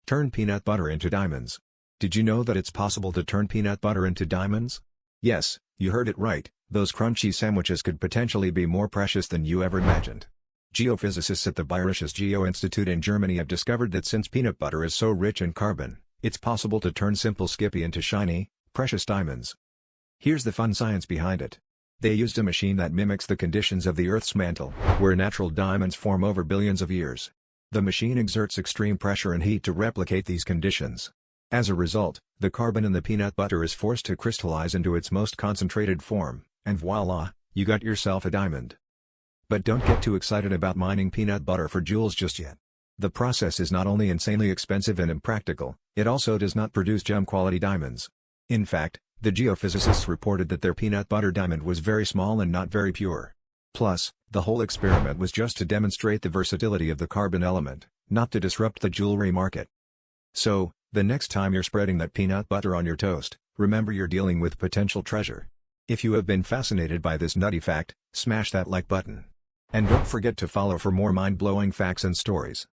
Turn peanut butter into diamonds. Did you know that it's possible to turn peanut butter into diamonds? Yes, you heard it right, those crunchy sandwiches could potentially be more precious than you ever imagined. Geophysicists at the Bayerisches Geo Institute in Germany have discovered that since peanut butter is so rich in carbon, it's possible to turn simple Skippy into shiny, precious diamonds. Here's the fun science behind it. They used a machine that mimics the conditions of the Earth's mantle, where natural diamonds form over billions of years. The machine exerts extreme pressure and heat to replicate these conditions. As a result, the carbon in the peanut butter is forced to crystallize into its most concentrated form, and voila, you got yourself a diamond. But don't get too excited about mining peanut butter for jewels just yet. The process is not only insanely expensive and impractical, it also does not produce gem-quality diamonds. In fact, the geophysicists reported that their peanut butter diamond was very small and not very pure. Plus, the whole experiment was just to demonstrate the versatility of the carbon element, not to disrupt the jewelry market. So, the next time you're spreading that peanut butter on your toast, remember you're dealing with potential treasure. If you have been fascinated by this nutty fact, smash that like button. And don't forget to follow for more mind-blowing facts and stories.